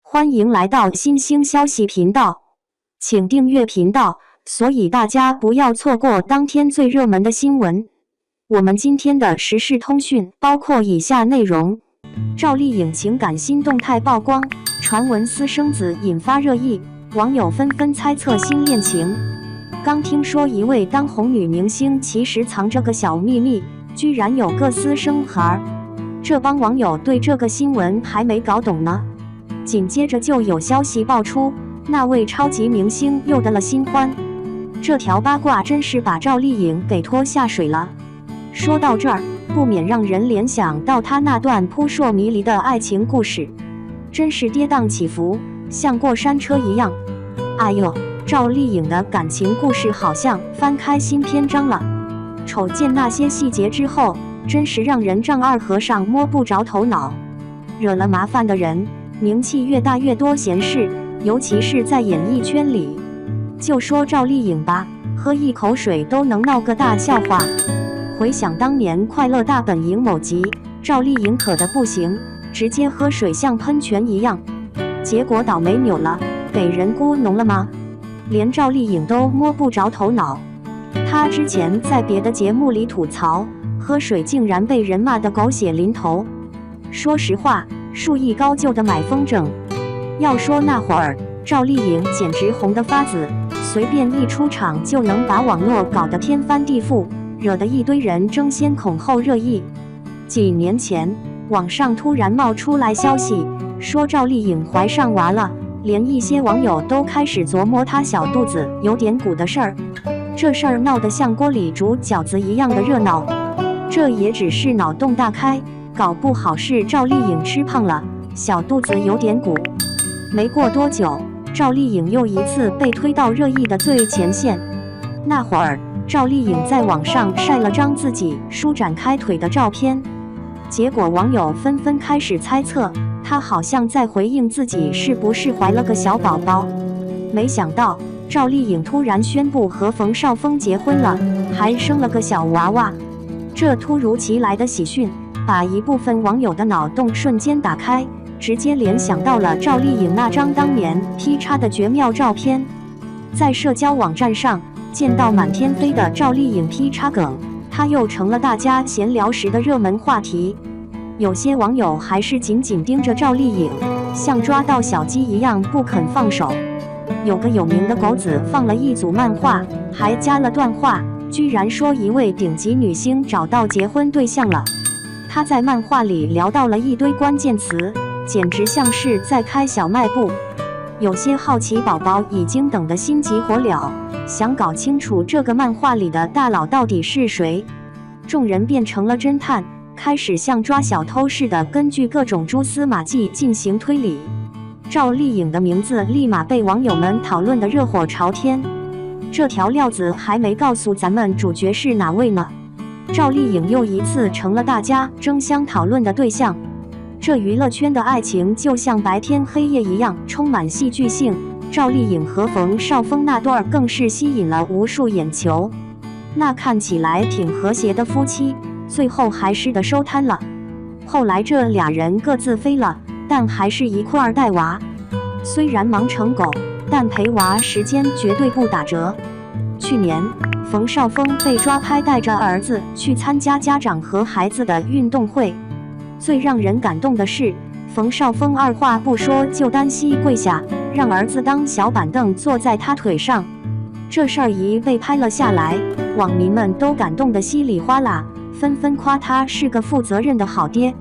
欢迎来到新兴消息频道，请订阅频道，所以大家不要错过当天最热门的新闻。我们今天的时事通讯包括以下内容：赵丽颖情感新动态曝光，传闻私生子引发热议，网友纷纷猜测新恋情。刚听说一位当红女明星其实藏着个小秘密，居然有个私生孩。这帮网友对这个新闻还没搞懂呢。紧接着就有消息爆出，那位超级明星又得了新欢。这条八卦真是把赵丽颖给拖下水了。说到这儿，不免让人联想到她那段扑朔迷离的爱情故事，真是跌宕起伏，像过山车一样。哎呦，赵丽颖的感情故事好像翻开新篇章了。瞅见那些细节之后，真是让人丈二和尚摸不着头脑。惹了麻烦的人，名气越大越多闲事，尤其是在演艺圈里。就说赵丽颖吧，喝一口水都能闹个大笑话。回想当年《快乐大本营》某集，赵丽颖渴得不行，直接喝水像喷泉一样，结果倒霉扭了，给人咕脓了吗？连赵丽颖都摸不着头脑。她之前在别的节目里吐槽，喝水竟然被人骂得狗血淋头。说实话，数亿高就的买风筝。要说那会儿，赵丽颖简直红得发紫，随便一出场就能把网络搞得天翻地覆，惹得一堆人争先恐后热议。几年前，网上突然冒出来消息，说赵丽颖怀上娃了，连一些网友都开始琢磨她小肚子有点鼓的事儿。这事儿闹得像锅里煮饺子一样的热闹。这也只是脑洞大开，搞不好是赵丽颖吃胖了，小肚子有点鼓。没过多久，赵丽颖又一次被推到热议的最前线。那会儿，赵丽颖在网上晒了张自己舒展开腿的照片，结果网友纷纷开始猜测，她好像在回应自己是不是怀了个小宝宝。没想到，赵丽颖突然宣布和冯绍峰结婚了，还生了个小娃娃。这突如其来的喜讯，把一部分网友的脑洞瞬间打开，直接联想到了赵丽颖那张当年劈叉的绝妙照片。在社交网站上见到满天飞的赵丽颖劈叉梗，她又成了大家闲聊时的热门话题。有些网友还是紧紧盯着赵丽颖，像抓到小鸡一样不肯放手。有个有名的狗子放了一组漫画，还加了段话，居然说一位顶级女星找到结婚对象了。他在漫画里聊到了一堆关键词，简直像是在开小卖部。有些好奇宝宝已经等得心急火燎，想搞清楚这个漫画里的大佬到底是谁。众人变成了侦探，开始像抓小偷似的根据各种蛛丝马迹进行推理。赵丽颖的名字立马被网友们讨论得热火朝天。这条料子还没告诉咱们主角是哪位呢，赵丽颖又一次成了大家争相讨论的对象。这娱乐圈的爱情就像白天黑夜一样充满戏剧性，赵丽颖和冯绍峰那段更是吸引了无数眼球。那看起来挺和谐的夫妻，最后还是的收摊了。后来这俩人各自飞了，但还是一块带娃。虽然忙成狗，但陪娃时间绝对不打折。去年，冯绍峰被抓拍带着儿子去参加家长和孩子的运动会。最让人感动的是，冯绍峰二话不说就单膝跪下，让儿子当小板凳坐在他腿上。这事儿一被拍了下来，网民们都感动得稀里哗啦，纷纷夸他是个负责任的好爹。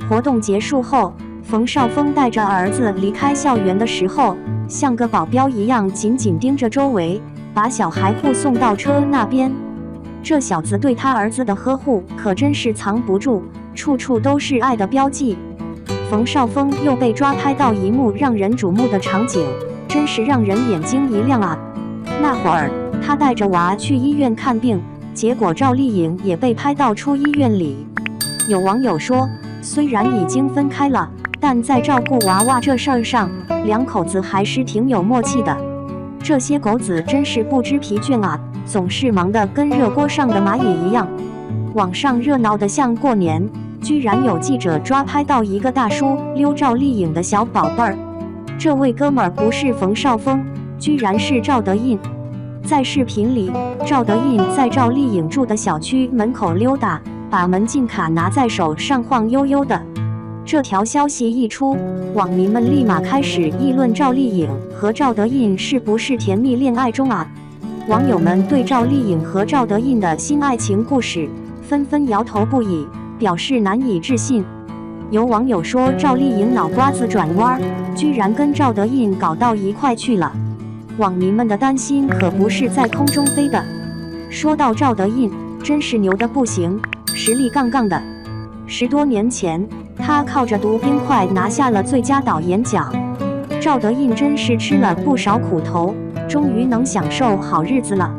活动结束后，冯绍峰带着儿子离开校园的时候，像个保镖一样紧紧盯着周围，把小孩护送到车那边。这小子对他儿子的呵护可真是藏不住，处处都是爱的标记。冯绍峰又被抓拍到一幕让人瞩目的场景，真是让人眼睛一亮啊。那会儿他带着娃去医院看病，结果赵丽颖也被拍到出医院里。有网友说，虽然已经分开了，但在照顾娃娃这事儿上，两口子还是挺有默契的。这些狗子真是不知疲倦啊，总是忙得跟热锅上的蚂蚁一样。网上热闹得像过年，居然有记者抓拍到一个大叔溜赵丽颖的小宝贝儿。这位哥们儿不是冯绍峰，居然是赵德胤。在视频里，赵德胤在赵丽颖住的小区门口溜达，把门禁卡拿在手上晃悠悠的。这条消息一出，网民们立马开始议论赵丽颖和赵德胤是不是甜蜜恋爱中啊。网友们对赵丽颖和赵德胤的新爱情故事纷纷摇头不已，表示难以置信。有网友说赵丽颖脑瓜子转弯，居然跟赵德胤搞到一块去了。网民们的担心可不是在空中飞的。说到赵德胤，真是牛的不行，实力杠杠的。10多年前，他靠着《毒冰块》拿下了最佳导演奖。赵德胤真是吃了不少苦头，终于能享受好日子了。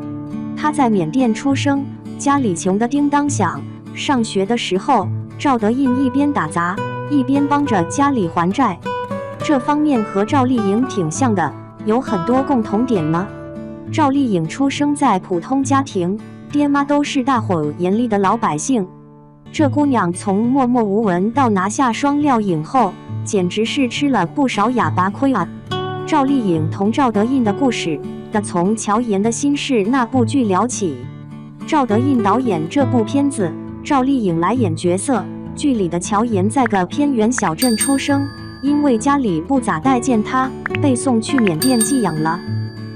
他在缅甸出生，家里穷得叮当响。上学的时候，赵德胤一边打杂，一边帮着家里还债。这方面和赵丽颖挺像的，有很多共同点呢。赵丽颖出生在普通家庭，爹妈都是大伙眼里的老百姓。这姑娘从默默无闻到拿下双料影后，简直是吃了不少哑巴亏啊！赵丽颖同赵德胤的故事的从乔岩的心事那部剧聊起。赵德胤导演这部片子，赵丽颖来演角色。剧里的乔岩在个偏远小镇出生，因为家里不咋待见他，被送去缅甸寄养了。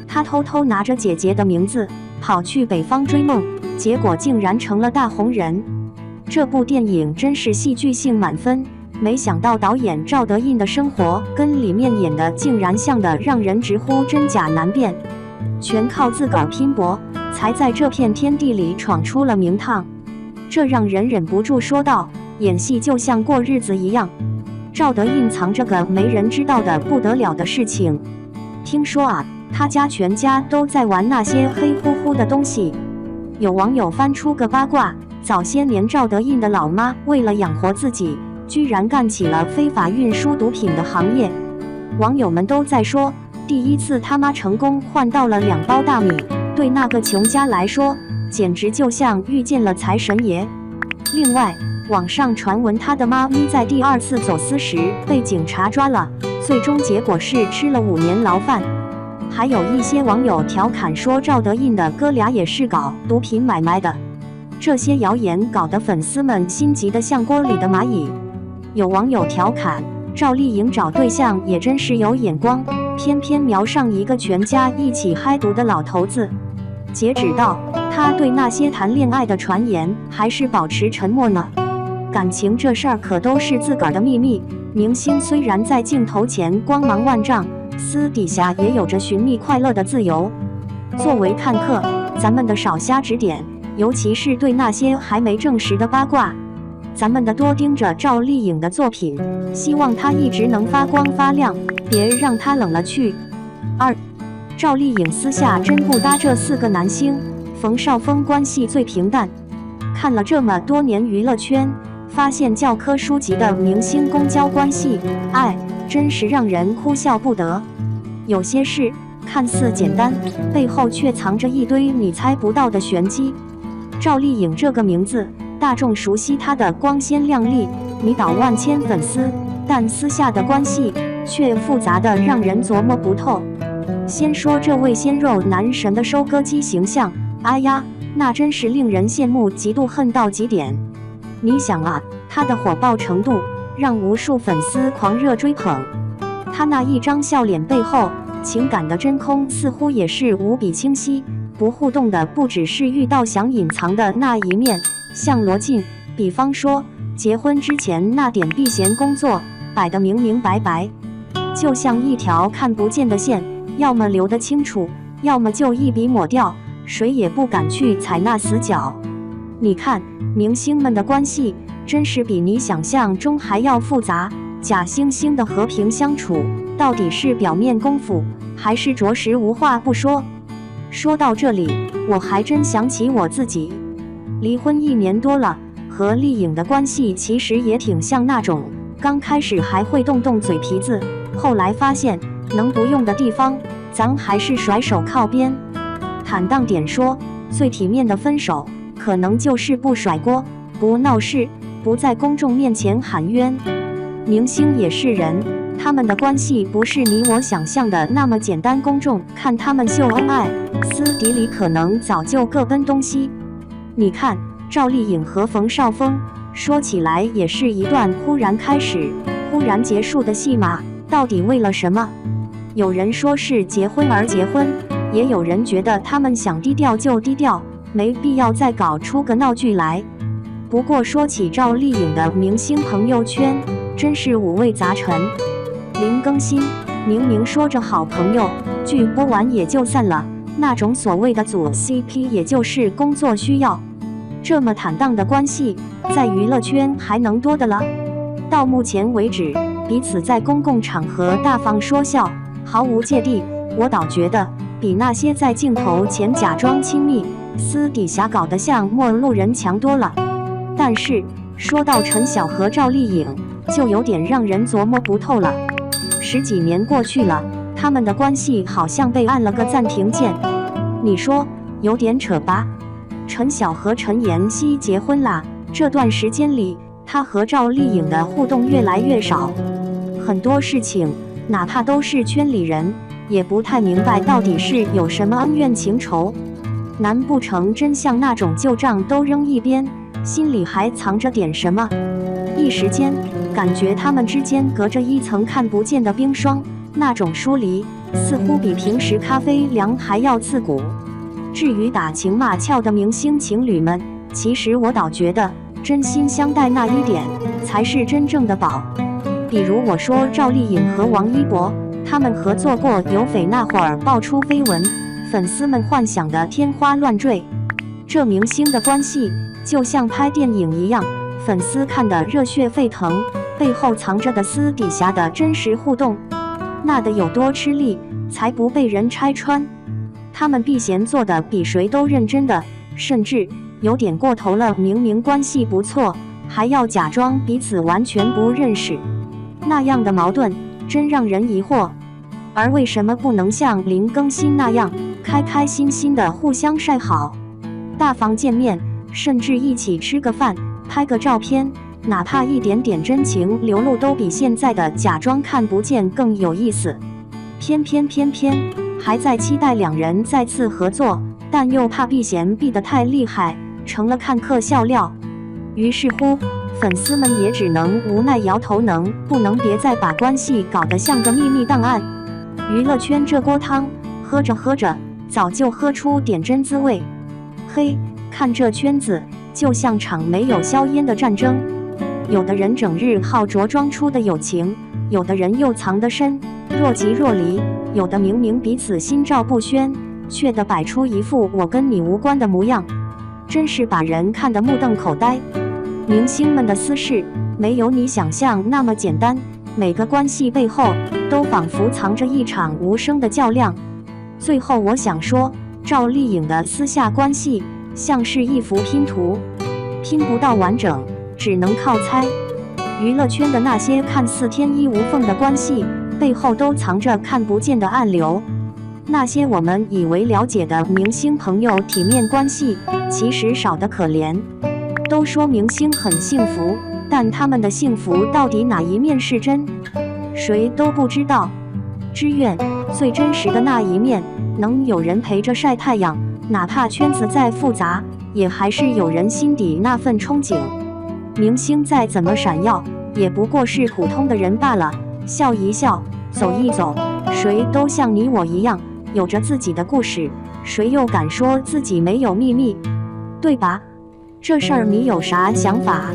他偷偷拿着姐姐的名字，跑去北方追梦，结果竟然成了大红人。这部电影真是戏剧性满分，没想到导演赵德胤的生活跟里面演的竟然像的让人直呼真假难辨，全靠自个儿拼搏，才在这片天地里闯出了名堂。这让人忍不住说道，演戏就像过日子一样。赵德胤藏着个没人知道的不得了的事情，听说啊，他家全家都在玩那些黑乎乎的东西。有网友翻出个八卦，早些年赵德胤的老妈为了养活自己，居然干起了非法运输毒品的行业。网友们都在说，第一次他妈成功换到了2包大米，对那个穷家来说，简直就像遇见了财神爷。另外，网上传闻他的妈咪在第2次走私时被警察抓了，最终结果是吃了5年牢饭。还有一些网友调侃说赵德胤的哥俩也是搞毒品买卖的。这些谣言搞得粉丝们心急得像锅里的蚂蚁。有网友调侃，赵丽颖找对象也真是有眼光，偏偏瞄上一个全家一起嗨毒的老头子。截止到，他对那些谈恋爱的传言还是保持沉默呢。感情这事儿可都是自个儿的秘密，明星虽然在镜头前光芒万丈，私底下也有着寻觅快乐的自由。作为看客，咱们的少瞎指点，尤其是对那些还没证实的八卦，咱们的多盯着赵丽颖的作品，希望她一直能发光发亮，别让她冷了去。2. 赵丽颖私下真不搭这4个男星，冯绍峰关系最平淡。看了这么多年娱乐圈，发现教科书级的明星公交关系，真是让人哭笑不得。有些事看似简单，背后却藏着一堆你猜不到的玄机。赵丽颖这个名字，大众熟悉她的光鲜亮丽，迷倒万千粉丝，但私下的关系却复杂的让人琢磨不透。先说这位鲜肉男神的收割机形象，哎呀，那真是令人羡慕嫉妒恨到极点。你想啊，他的火爆程度让无数粉丝狂热追捧，他那一张笑脸背后情感的真空似乎也是无比清晰，不互动的不只是遇到想隐藏的那一面，像罗晋，比方说结婚之前那点避嫌工作摆得明明白白，就像一条看不见的线，要么留得清楚，要么就一笔抹掉，谁也不敢去踩那死角。你看，明星们的关系真是比你想象中还要复杂，假惺惺的和平相处，到底是表面功夫，还是着实无话不说？说到这里，我还真想起我自己，离婚1年多了，和丽颖的关系其实也挺像那种，刚开始还会动动嘴皮子，后来发现能不用的地方，咱还是甩手靠边。坦荡点说，最体面的分手，可能就是不甩锅，不闹事，不在公众面前喊冤。明星也是人，他们的关系不是你我想象的那么简单，公众看他们秀恩爱，私底里可能早就各奔东西。你看赵丽颖和冯绍峰，说起来也是一段忽然开始忽然结束的戏码，到底为了什么？有人说是结婚而结婚，也有人觉得他们想低调就低调，没必要再搞出个闹剧来。不过说起赵丽颖的明星朋友圈，真是五味杂陈。林更新明明说着好朋友，剧播完也就散了，那种所谓的组 CP 也就是工作需要。这么坦荡的关系，在娱乐圈还能多的了？到目前为止，彼此在公共场合大方说笑，毫无芥蒂，我倒觉得比那些在镜头前假装亲密，私底下搞得像陌路人强多了。但是说到陈晓和赵丽颖，就有点让人琢磨不透了。10几年过去了，他们的关系好像被按了个暂停键，你说有点扯吧？陈晓和陈妍希结婚啦，这段时间里，他和赵丽颖的互动越来越少，很多事情哪怕都是圈里人，也不太明白到底是有什么恩怨情仇。难不成真像那种旧账都扔一边，心里还藏着点什么？一时间感觉他们之间隔着一层看不见的冰霜，那种疏离似乎比平时咖啡凉还要刺骨。至于打情骂俏的明星情侣们，其实我倒觉得真心相待那一点才是真正的宝。比如我说赵丽颖和王一博，他们合作过有翡那会儿爆出绯闻，粉丝们幻想的天花乱坠。这明星的关系就像拍电影一样，粉丝看得热血沸腾，背后藏着的私底下的真实互动，那得有多吃力才不被人拆穿？他们避嫌做的比谁都认真的，甚至有点过头了，明明关系不错，还要假装彼此完全不认识，那样的矛盾真让人疑惑。而为什么不能像林更新那样，开开心心的互相晒好，大方见面，甚至一起吃个饭，拍个照片，哪怕一点点真情流露，都比现在的假装看不见更有意思。偏偏还在期待两人再次合作，但又怕避嫌避得太厉害，成了看客笑料。于是乎，粉丝们也只能无奈摇头，能不能别再把关系搞得像个秘密档案？娱乐圈这锅汤，喝着喝着，早就喝出点真滋味。嘿，看这圈子，就像场没有硝烟的战争。有的人整日好着装出的友情，有的人又藏得深，若即若离，有的明明彼此心照不宣，却得摆出一副我跟你无关的模样，真是把人看得目瞪口呆。明星们的私事没有你想象那么简单，每个关系背后都仿佛藏着一场无声的较量。最后我想说，赵丽颖的私下关系像是一幅拼图，拼不到完整，只能靠猜。娱乐圈的那些看似天衣无缝的关系，背后都藏着看不见的暗流。那些我们以为了解的明星朋友体面关系，其实少得可怜。都说明星很幸福，但他们的幸福到底哪一面是真，谁都不知道。只愿最真实的那一面，能有人陪着晒太阳，哪怕圈子再复杂，也还是有人心底那份憧憬。明星再怎么闪耀，也不过是普通的人罢了，笑一笑，走一走，谁都像你我一样，有着自己的故事，谁又敢说自己没有秘密，对吧？这事儿你有啥想法？